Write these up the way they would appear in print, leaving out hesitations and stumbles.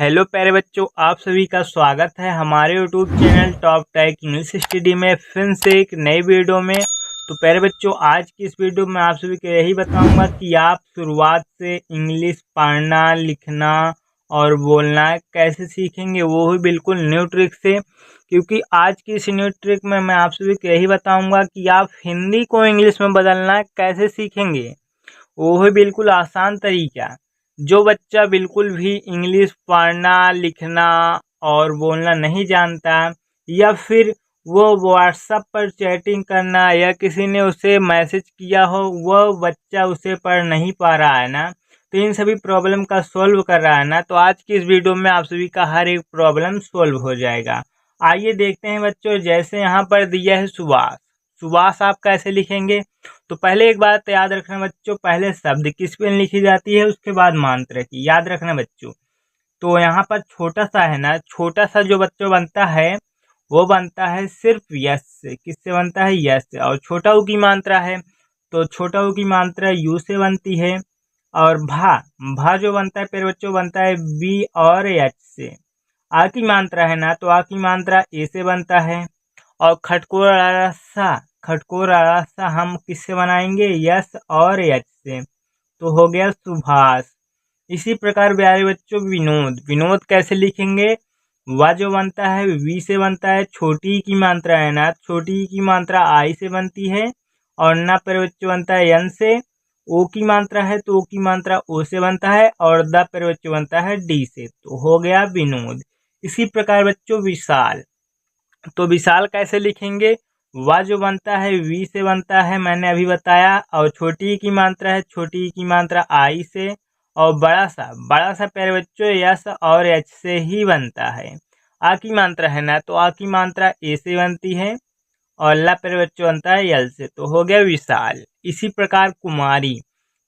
Hello प्यारे बच्चों, आप सभी का स्वागत है हमारे YouTube channel top tech English study में फिर से एक नई वीडियो में। तो प्यारे बच्चों, आज की इस वीडियो में आप सभी को यही बताऊंगा कि आप शुरुआत से इंग्लिश पढ़ना, लिखना और बोलना कैसे सीखेंगे, वो भी बिल्कुल न्यू ट्रिक से। क्योंकि आज की इस न्यू ट्रिक में मैं आप सभी को यही बताऊँगा कि आप हिंदी को इंग्लिश में बदलना कैसे सीखेंगे, वो भी बिल्कुल आसान तरीका। जो बच्चा बिल्कुल भी इंग्लिश पढ़ना, लिखना और बोलना नहीं जानता, या फिर वो व्हाट्सएप पर चैटिंग करना या किसी ने उसे मैसेज किया हो, वह बच्चा उसे पढ़ नहीं पा रहा है ना, तो इन सभी प्रॉब्लम का सॉल्व कर रहा है ना, तो आज की इस वीडियो में आप सभी का हर एक प्रॉब्लम सॉल्व हो जाएगा। आइए देखते हैं बच्चों। जैसे यहाँ पर दिया है सुभाष, सुभाष आप कैसे लिखेंगे? तो पहले एक बात याद रखना बच्चों, पहले शब्द की स्पेलिंग लिखी जाती है, उसके बाद मात्रा की, याद रखना बच्चों। तो यहाँ पर छोटा सा है ना, छोटा सा जो बच्चों बनता है वो बनता है सिर्फ यस से। किससे बनता है? यस से। और छोटा ऊ की मात्रा है तो छोटा ऊ की मात्रा यू से बनती है। और भा भा जो बनता है फिर बच्चों बनता है बी और एच से। आ की मात्रा है ना, तो आ की मात्रा ए से बनता है। और खटकोर सा हम किससे बनाएंगे? यस और एच से। तो हो गया सुभाष। इसी प्रकार प्यारे बच्चों विनोद, विनोद कैसे लिखेंगे? वह जो बनता है वी से बनता है, छोटी की मात्रा है ना, छोटी की मात्रा आई से बनती है। और ना प्यारे बच्चों बनता है एन से। ओ की मात्रा है तो ओ की मात्रा ओ से बनता है। और द प्यारे बच्चों बनता है डी से। तो हो गया विनोद। इसी प्रकार बच्चों विशाल, तो विशाल कैसे लिखेंगे? वह जो बनता है वी से बनता है, मैंने अभी बताया। और छोटी की मात्रा है, छोटी की मात्रा आई से। और बड़ा सा प्यारे बच्चों यस और एच से ही बनता है। आ की मात्रा है ना, तो आ की मात्रा ए से बनती है। और ला प्यारे बच्चों बनता है यल से। तो हो गया विशाल। इसी प्रकार कुमारी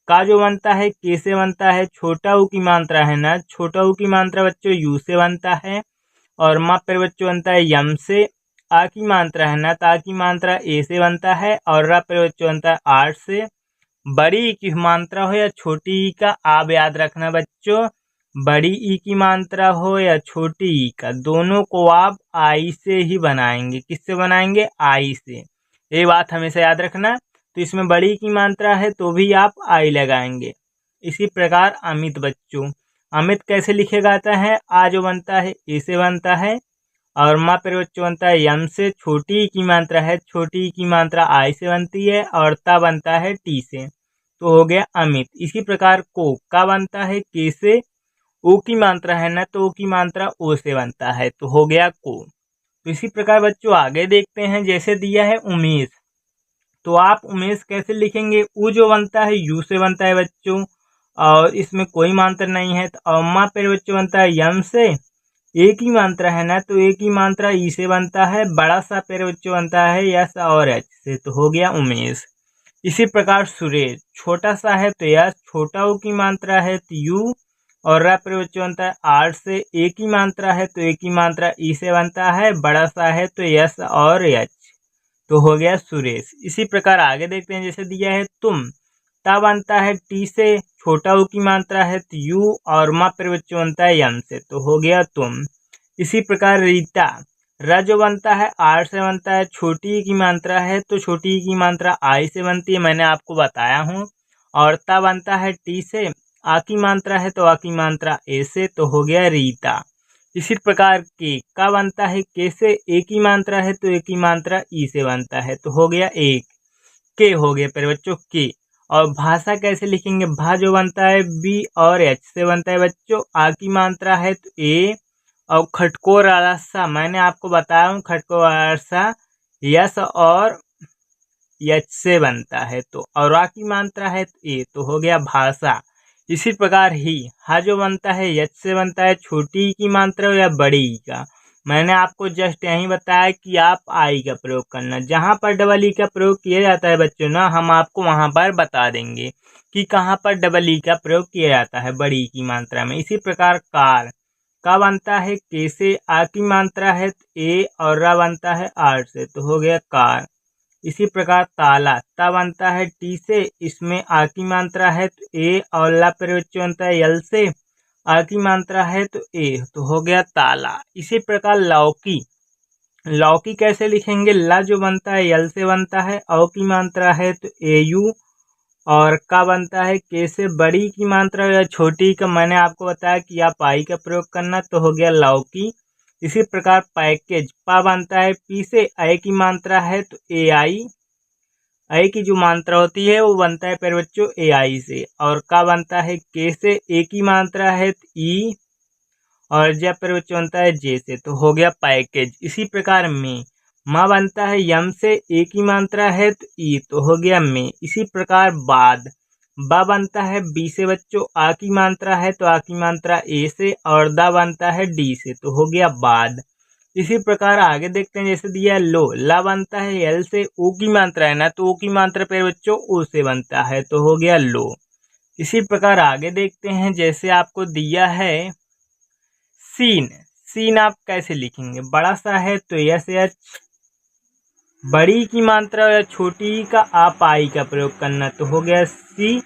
का जो बनता है के से बनता है, छोटा ऊ की मात्रा है ना, छोटा ऊ की मात्रा बच्चों यू से बनता है। और मा पर बच्चों बनता है यम से। आ की मात्रा है ना, ता की मात्रा ए से बनता है। और रा पर बच्चों बनता है आर से। बड़ी ई की मात्रा हो या छोटी ई का, आप याद रखना बच्चों, बड़ी ई की मात्रा हो या छोटी ई का, दोनों को आप आई से ही बनाएंगे। किससे बनाएंगे? आई से। ये बात हमेशा याद रखना। तो इसमें बड़ी की मात्रा है तो भी आप आई लगाएंगे। इसी प्रकार अमित बच्चों, अमित कैसे लिखे जाता है? आ जो बनता है ए से बनता है। और मा पर बच्चों बनता है यम से। छोटी ई की मात्रा है, छोटी ई की मात्रा आई से बनती है। और ता बनता है टी से। तो हो गया अमित। इसी प्रकार को का बनता है के से। ओ की मात्रा है ना, तो ओ की मात्रा ओ से बनता है। तो हो गया को। तो इसी प्रकार बच्चों आगे देखते हैं। जैसे दिया है उमेश, तो आप उमेश कैसे लिखेंगे? उ जो बनता है यू से बनता है बच्चों, और इसमें कोई मात्रा नहीं है। तो अम्मा पर बच्चों बनता है यम से। एक ही मात्रा है ना, तो एक ही मात्रा ई से बनता है। बड़ा सा पेड़ बच्चों बनता है यस और एच से। तो हो गया उमेश। इसी प्रकार सुरेश, छोटा सा है तो यस, छोटा ऊ की मात्रा है तो यू। और रा पर बच्चों बनता है आर से। एक ही मात्रा है तो एक ही मात्रा ई से बनता है। बड़ा सा है तो यस और एच। तो हो गया सुरेश। इसी प्रकार आगे देखते हैं। जैसे दिया है तुम, ता बनता है टी से। छोटा ऊ की मात्रा है तो यू। और मा पर बच्चों बनता है यम से। तो हो गया तुम। इसी प्रकार रीता, र जो बनता है आर से बनता है। छोटी की मात्रा है तो छोटी की मात्रा आई से बनती है, मैंने आपको बताया हूँ। और ता बनता है टी से। आ की मात्रा है तो आ की मात्रा ए से। तो हो गया रीता। इसी प्रकार के का बनता है के से। एक ही मात्रा है तो एक ही मात्रा ई से बनता है। तो हो गया एक। के हो गया पर बच्चों के। और भाषा कैसे लिखेंगे? भा जो बनता है बी और एच से बनता है बच्चों। आ की मात्रा है तो ए। और खटकोर सा, मैंने आपको बताया हूँ, खटकोर सा यस और एच से बनता है। तो और आ की मात्रा है तो ए। तो हो गया भाषा। इसी प्रकार ही हा जो बनता है एच से बनता है। छोटी की मात्रा या बड़ी का, मैंने आपको जस्ट यही बताया कि आप आई का प्रयोग करना। जहाँ पर डबल ई का प्रयोग किया जाता है बच्चों ना, हम आपको वहाँ पर बता देंगे कि कहाँ पर डबल ई का प्रयोग किया जाता है बड़ी की मात्रा में। इसी प्रकार कार का बनता है के से। आ की मात्रा है ए और रा बनता है आर से। तो हो गया कार। इसी प्रकार ताला, ता बनता है टी से। इसमें आ की मात्रा है तो ए और ला पर बच्चों बनता है यल से। आ की मात्रा है तो ए, तो हो गया ताला। इसी प्रकार लौकी, लौकी कैसे लिखेंगे? ला जो बनता है यल से बनता है, औ की मात्रा है तो ए यू, और का बनता है के से। बड़ी की मात्रा या छोटी का मैंने आपको बताया कि आप आई का प्रयोग करना, तो हो गया लौकी। इसी प्रकार पैकेज, पा बनता है पी से, आई की मात्रा है तो ए आई, आई की जो मात्रा होती है वो बनता है प्यारे बच्चों ए आई से, और का बनता है के से, ए की मात्रा है तो ई, और जब प्यारे बच्चों बनता है जे से, तो हो गया पैकेज। इसी प्रकार में माँ बनता है यम से, ए की मात्रा है तो ई, तो हो गया में। इसी प्रकार बाद, बा बनता है बी से बच्चों, आ की मात्रा है तो आ की मात्रा ए से, और दा बनता है डी से, तो हो गया बाद। इसी प्रकार आगे देखते हैं, जैसे दिया लो, ला बनता है एल से, ओ की मात्रा है ना, तो ओ की मात्रा पे बच्चों ओ से बनता है, तो हो गया लो। इसी प्रकार आगे देखते हैं, जैसे आपको दिया है सीन, सीन आप कैसे लिखेंगे? बड़ा सा है तो यस एच, बड़ी की मात्रा या छोटी का आप आई का प्रयोग करना, तो हो गया सी,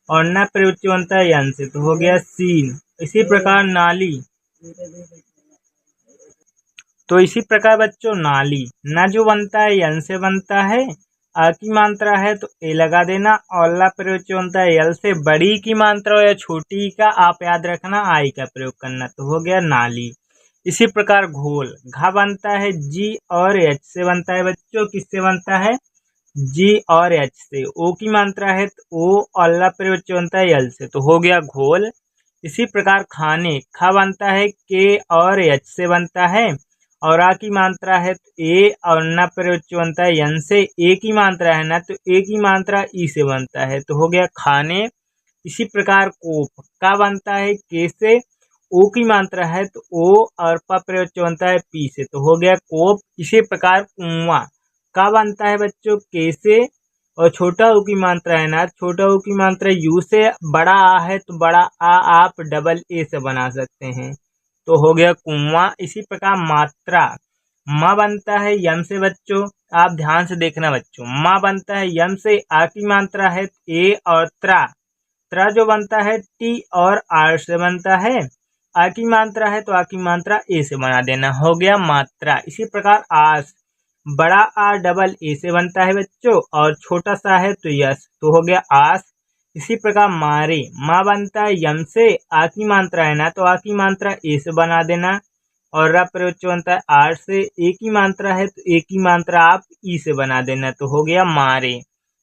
और ना प्रयोग बनता है यन से, तो हो गया सीन। इसी प्रकार नाली, तो इसी प्रकार बच्चों नाली, ना जो बनता है यन से बनता है, आ की मात्रा है तो ए लगा देना, और ला प्रयोग बनता है यल से। बड़ी की मात्रा या छोटी का आप याद रखना आई का प्रयोग करना, तो हो गया नाली। इसी प्रकार घोल, घा बनता है जी और एच से बनता है बच्चों, किससे बनता है? जी और एच से। ओ की मात्रा है तो ओ, और ला प्रयोग बनता है यल से, तो हो गया घोल। इसी प्रकार खाने, खा बनता है के और एच से बनता है, और आ की मात्रा है तो ए, और न प्रयोग बनता है यन से। ए की मात्रा है ना, तो ए की मात्रा ई से बनता है, तो हो गया खाने। इसी प्रकार कोप, का बनता है के से, ओ की मात्रा है तो ओ, और प प्रयोग बनता है पी से, तो हो गया कोप। इसी प्रकार कुआं, का बनता है बच्चों के से, और छोटा ऊ की मात्रा है ना, छोटा ऊ की मात्रा यू से, बड़ा आ है तो बड़ा आ आप डबल ए से बना सकते हैं, तो हो गया कुआं। इसी प्रकार मात्रा, माँ बनता है यम से बच्चों, आप ध्यान से देखना बच्चों, माँ बनता है यम से, आ की मात्रा है ए, और त्रा, त्रा जो बनता है टी और आर से बनता है, आ की मात्रा है तो आ की मात्रा ए से बना देना, हो गया मात्रा। इसी प्रकार आस, बड़ा आ डबल ए से बनता है बच्चों, और छोटा सा है तो यस, तो हो गया आस। इसी प्रकार मारे, माँ बनता है यम से, आ की मात्रा है ना, तो आ की मात्रा ए से बना देना, और रा प्रयोग बनता है आर से। ए की मात्रा है तो ए की मात्रा आप ई से बना देना, तो हो गया मारे।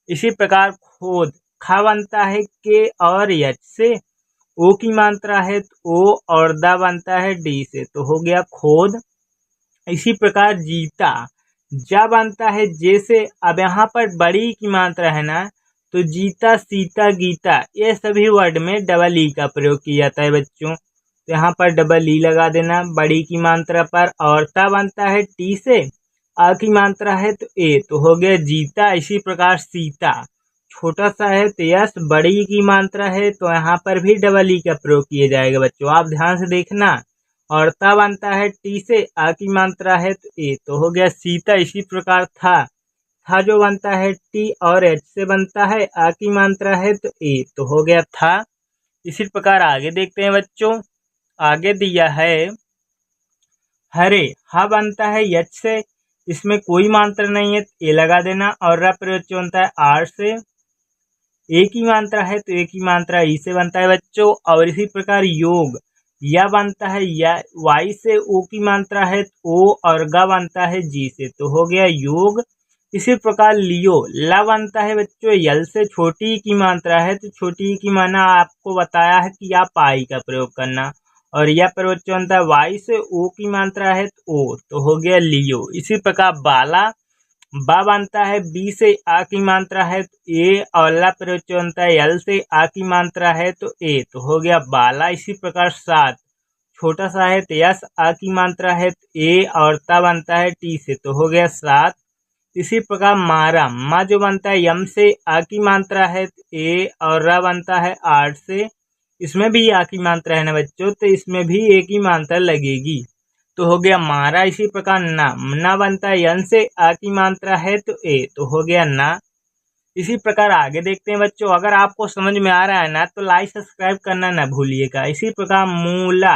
इसी प्रकार खोद, खा बनता है के और एच से, ओ की मात्रा है तो ओ, और दा बनता है डी से, तो हो गया खोद। इसी प्रकार जीता, जा बनता है जे से, अब यहाँ पर बड़ी की मात्रा है ना, तो जीता सीता गीता ये सभी वर्ड में डबल ई का प्रयोग किया जाता है बच्चों, तो यहाँ पर डबल ई लगा देना बड़ी की मात्रा पर। और ता बनता है टी से, आ की मात्रा है तो ए, तो हो गया जीता। इसी प्रकार सीता, छोटा सा है तो यस, बड़ी की मात्रा है तो यहाँ पर भी डबल ई का प्रयोग किया जाएगा बच्चों, आप ध्यान से देखना। और ता बनता है टी से, आ की मात्रा है तो ए, तो हो गया सीता। इसी प्रकार था जो बनता है टी और एच से बनता है, आ की मात्रा है तो ए, तो हो गया था। इसी प्रकार आगे देखते हैं बच्चों, आगे दिया है हरे, हा बनता है यच से, इसमें कोई मात्रा नहीं है तो ए लगा देना, और रा प्रयोग बनता है आर से। ए की मात्रा है तो ए की मात्रा ई से बनता है बच्चों। और इसी प्रकार योग, या बनता है या वाई से, ओ की मात्रा है तो ओ, और गा बनता है जी से, तो हो गया योग। इसी प्रकार लियो, ला बनता है बच्चों यल से, छोटी की मात्रा है तो छोटी की माना आपको बताया है कि आप आई का प्रयोग करना, और यह प्रयोग बनता है वाई से, ओ की मात्रा है तो ओ, तो हो गया लियो। इसी प्रकार बाला, बा बनता है बी से, आ की मात्रा है तो ए, और ला प्रयोग बनता है यल से, आ की मात्रा है तो ए, तो हो गया बाला। इसी प्रकार सात, छोटा सा है तो यस, आ की मात्रा है तो ए, और ता बनता है टी से, तो हो गया सात। इसी प्रकार मारा, मा जो बनता है यम से, आ की मात्रा है तो ए, और रा बनता है आर से, इसमें भी आ की मात्रा है ना बच्चों, तो इसमें भी ए की मात्रा लगेगी, तो हो गया मारा। इसी प्रकार ना, ना बनता है यन से, आ की मात्रा है तो ए, तो हो गया ना। इसी प्रकार आगे देखते हैं बच्चों। अगर आपको समझ में आ रहा है ना तो लाइक सब्सक्राइब करना ना भूलिएगा। इसी प्रकार मूला,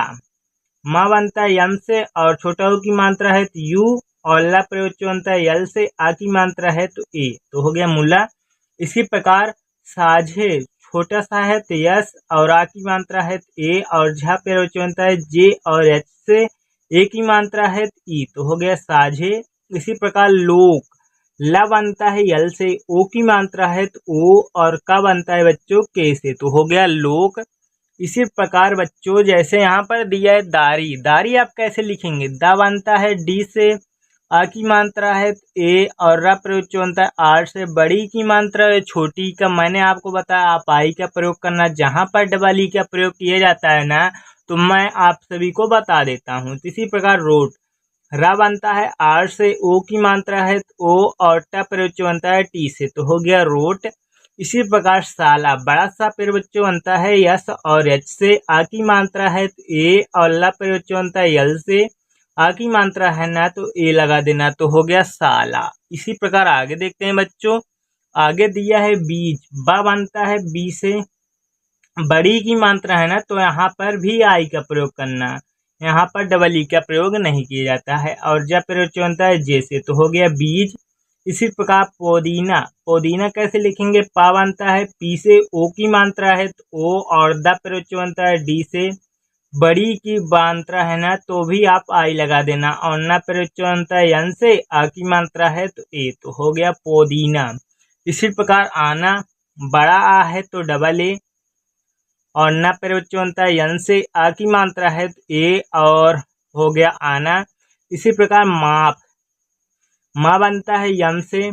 माँ बनता है यम से और छोटा ऊ की मात्रा है तो यू और ला प्रयोग बनता है यल से, आ की मात्रा है तो ए, तो हो गया मूला। इसी प्रकार साझे, छोटा सा है तो यस और आ की मात्रा है तो ए और झा प्रयोग बनता है जे और एच से, ए की मात्रा है तो ई, तो हो गया साझे। इसी प्रकार लोक, ला बनता है यल से, ओ की मात्रा है तो ओ और का बनता है बच्चों के से, तो हो गया लोक। इसी प्रकार बच्चों जैसे यहाँ पर दिया है दारी, दारी आप कैसे लिखेंगे? दा बनता है डी से, आ की मात्रा है ए और रा प्रयोग बनता है आर से, बड़ी की मात्रा है छोटी का। मैंने आपको बताया आप आई का प्रयोग करना, जहाँ पर डबल ई का प्रयोग किया जाता है ना तो मैं आप सभी को बता देता हूँ। इसी प्रकार रोट, रा बनता है आर से, ओ की मात्रा है ओ और टा प्रयोग बनता है टी से, तो हो गया रोट। इसी प्रकार साला, बड़ा सा पेड़ बच्चों बनता है यस और एच से, आ की मात्रा है ए और ला प्रयोग बनता है यल से, आ की मात्रा है ना तो ए लगा देना, तो हो गया साला। इसी प्रकार आगे देखते हैं बच्चों। आगे दिया है बीज, बा बनता है बी से, बड़ी की मात्रा है ना तो यहाँ पर भी आई का प्रयोग करना, यहाँ पर डबल ई का प्रयोग नहीं किया जाता है, और जब प्रयोग बनता है जैसे, तो हो गया बीज। इसी प्रकार पोदीना, पोदीना कैसे लिखेंगे? पा बनता है पी से, ओ की मात्रा है तो ओ और द प्रयोग बनता है डी से, बड़ी की मात्रा है ना तो भी आप आई लगा देना, और ना प्रयोग बनता है यन से, आ की मात्रा है तो ए, तो हो गया पोदीना। इसी प्रकार आना, बड़ा आ है तो डबल ए और ना प्रयोग बनता है यन से, आ की मात्रा है तो ए और हो गया आना। इसी प्रकार माप, माँ बनता है यम से,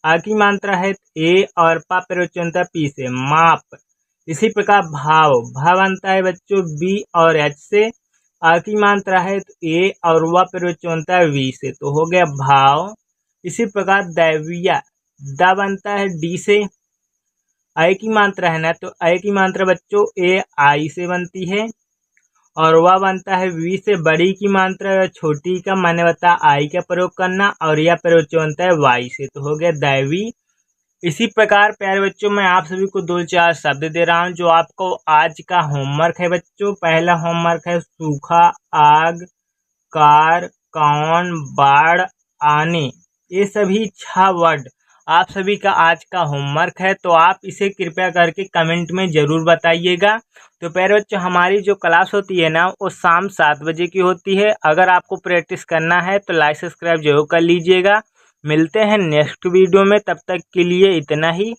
आ की मात्रा है ए और पा प्रयोग बनता है पी से, माप। इसी प्रकार भाव, भा बनता है बच्चों बी और एच से, आ की मात्रा है तो ए और वा प्रयोग बनता है वी से, तो हो गया भाव। इसी प्रकार दैविया, दा बनता है डी से, आई की मात्रा है ना तो आई की मात्रा बच्चों ए आई से बनती है, और वह बनता है वी से, बड़ी की मात्रा छोटी का मैंने बताया आई का प्रयोग करना, और यह प्रयोग बनता है वाई से, तो हो गया दैवी। इसी प्रकार प्यारे बच्चों मैं आप सभी को 2-4 शब्द दे रहा हूँ जो आपको आज का होमवर्क है बच्चों। पहला होमवर्क है सूखा, आग, कार, कौन, बाढ़, आने, ये सभी 6 वर्ड आप सभी का आज का होमवर्क है, तो आप इसे कृपया करके कमेंट में ज़रूर बताइएगा। तो प्यारे बच्चों हमारी जो क्लास होती है ना वो शाम 7 बजे की होती है। अगर आपको प्रैक्टिस करना है तो लाइक सब्सक्राइब जरूर कर लीजिएगा। मिलते हैं नेक्स्ट वीडियो में, तब तक के लिए इतना ही।